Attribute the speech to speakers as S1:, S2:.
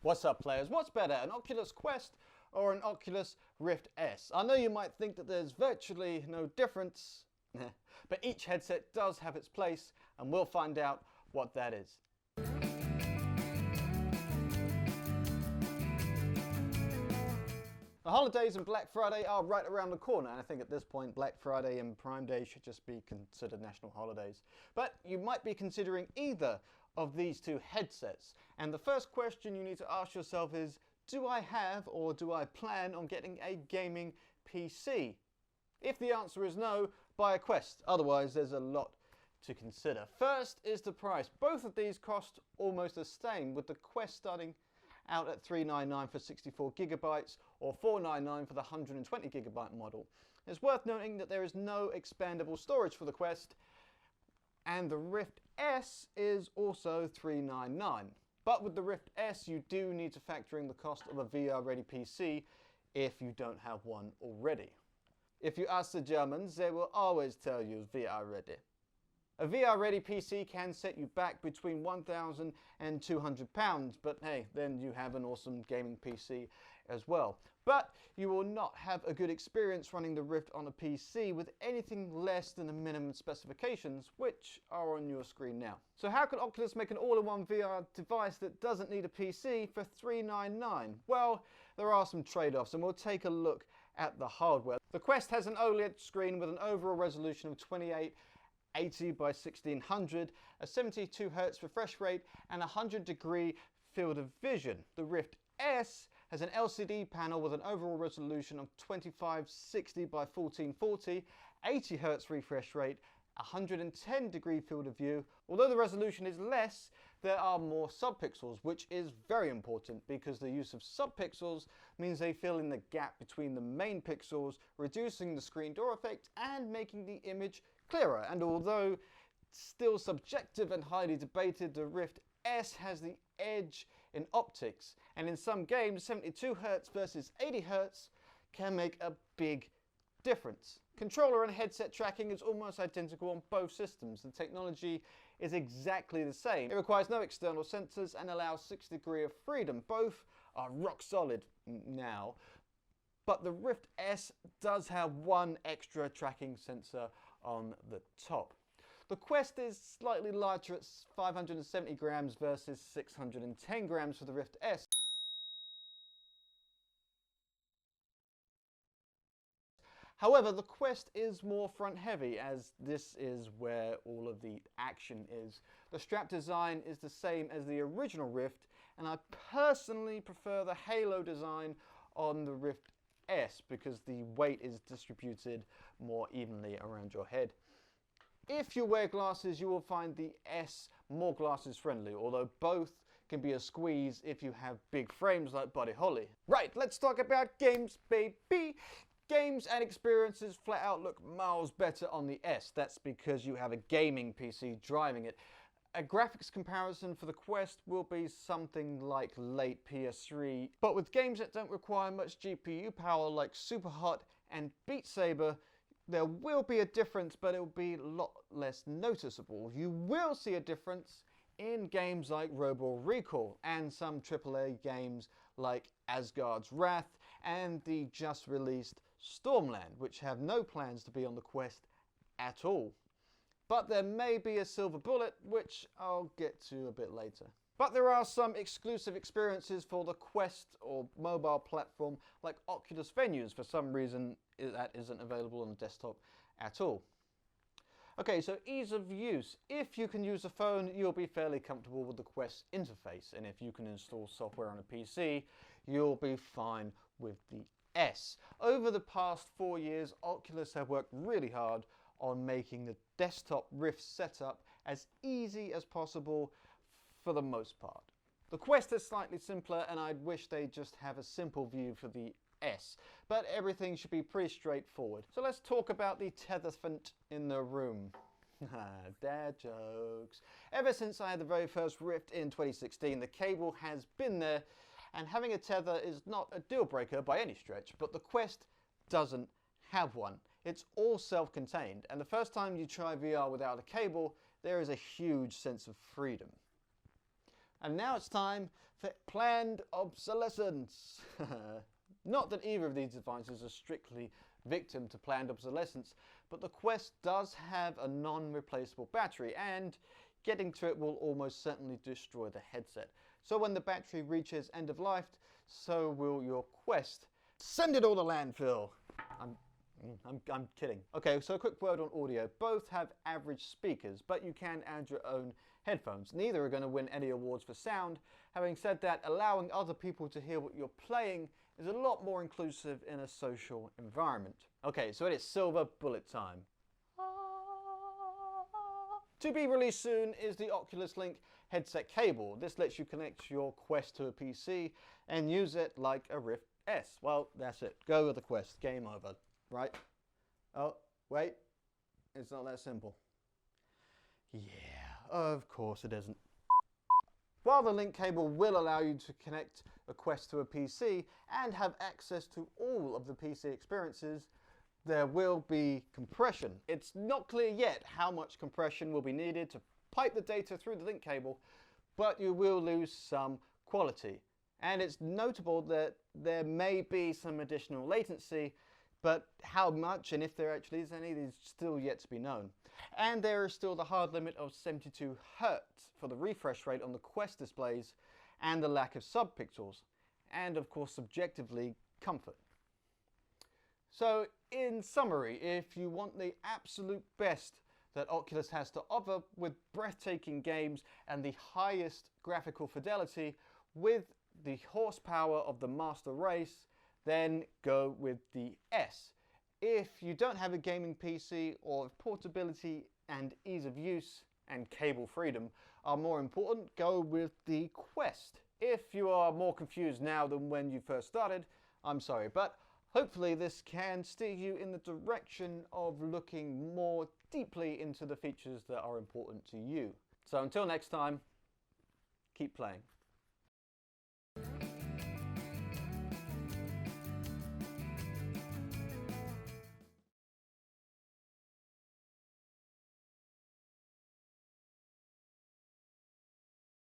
S1: What's up, players? What's better, an Oculus Quest or an Oculus Rift S? I know you might think that there's virtually no difference, but each headset does have its place, and we'll find out what that is. The holidays and Black Friday are right around the corner, and I think at this point Black Friday and Prime Day should just be considered national holidays. But you might be considering either of these two headsets, and the first question you need to ask yourself is, do I have or do I plan on getting a gaming PC? If the answer is no, buy a Quest, otherwise there's a lot to consider. First is the price. Both of these cost almost the same, with the Quest starting out at $399 for 64 gigabytes or $499 for the 120 gigabyte model. It's worth noting that there is no expandable storage for the Quest, and the Rift S is also $399. But with the Rift S, you do need to factor in the cost of a VR-ready PC if you don't have one already. If you ask the Germans, they will always tell you VR-ready. A VR-ready PC can set you back between £1,000 and £200, but hey, then you have an awesome gaming PC as well. But you will not have a good experience running the Rift on a PC with anything less than the minimum specifications, which are on your screen now. So how could Oculus make an all-in-one VR device that doesn't need a PC for $399? Well, there are some trade-offs, and we'll take a look at the hardware. The Quest has an OLED screen with an overall resolution of 2880 by 1600, a 72 Hz refresh rate, and a 100-degree field of vision. The Rift S has an LCD panel with an overall resolution of 2560 by 1440, 80 Hz refresh rate, 110-degree field of view. Although the resolution is less, there are more subpixels, which is very important because the use of subpixels means they fill in the gap between the main pixels, reducing the screen door effect and making the image clearer. And although still subjective and highly debated, the Rift S has the edge in optics, and in some games 72 Hz versus 80 Hz can make a big difference. Controller and headset tracking is almost identical on both systems. The technology is exactly the same. It requires no external sensors and allows 6 degrees of freedom. Both are rock solid now, but the Rift S does have one extra tracking sensor on the top. The Quest is slightly larger at 570 grams versus 610 grams for the Rift S. However, the Quest is more front heavy, as this is where all of the action is. The strap design is the same as the original Rift, and I personally prefer the halo design on the Rift S because the weight is distributed more evenly around your head. If you wear glasses, you will find the S more glasses friendly, although both can be a squeeze if you have big frames like Buddy Holly. Right, let's talk about games, baby. Games and experiences flat out look miles better on the S. That's because you have a gaming PC driving it. A graphics comparison for the Quest will be something like late PS3, but with games that don't require much GPU power like Superhot and Beat Saber, there will be a difference, but it will be a lot less noticeable. You will see a difference in games like Robo Recall and some AAA games like Asgard's Wrath and the just released Stormland, which have no plans to be on the Quest at all. But there may be a silver bullet, which I'll get to a bit later. But there are some exclusive experiences for the Quest or mobile platform like Oculus Venues. For some reason, that isn't available on the desktop at all. Okay, so ease of use. If you can use a phone, you'll be fairly comfortable with the Quest interface. And if you can install software on a PC, you'll be fine with the S. Over the past 4 years, Oculus have worked really hard on making the desktop Rift setup as easy as possible for the most part. The Quest is slightly simpler, and I'd wish they just have a simple view for the S, but everything should be pretty straightforward. So let's talk about the tetherfant in the room. Dad jokes. Ever since I had the very first Rift in 2016, the cable has been there, and having a tether is not a deal breaker by any stretch, but the Quest doesn't have one. It's all self-contained, and the first time you try VR without a cable, there is a huge sense of freedom. And now it's time for planned obsolescence. Not that either of these devices are strictly victim to planned obsolescence, but the Quest does have a non-replaceable battery, and getting to it will almost certainly destroy the headset. So when the battery reaches end of life, so will your Quest. Send it all to landfill. I'm kidding. Okay, so a quick word on audio. Both have average speakers, but you can add your own headphones. Neither are going to win any awards for sound. Having said that, allowing other people to hear what you're playing is a lot more inclusive in a social environment. Okay, so it is silver bullet time. To be released soon is the Oculus Link headset cable. This lets you connect your Quest to a PC and use it like a Rift S. Well, that's it. Go with the Quest. Game over. Right? Oh, wait. It's not that simple. Yeah, of course it isn't. While the link cable will allow you to connect a Quest to a PC and have access to all of the PC experiences, there will be compression. It's not clear yet how much compression will be needed to pipe the data through the link cable, but you will lose some quality. And it's notable that there may be some additional latency, but how much, and if there actually is any, is still yet to be known. And there is still the hard limit of 72 Hz for the refresh rate on the Quest displays, and the lack of subpixels, and of course subjectively comfort. So in summary, if you want the absolute best that Oculus has to offer, with breathtaking games and the highest graphical fidelity with the horsepower of the Master Race, then go with the S. If you don't have a gaming PC, or if portability and ease of use and cable freedom are more important, go with the Quest. If you are more confused now than when you first started, I'm sorry, but hopefully this can steer you in the direction of looking more deeply into the features that are important to you. So until next time, keep playing.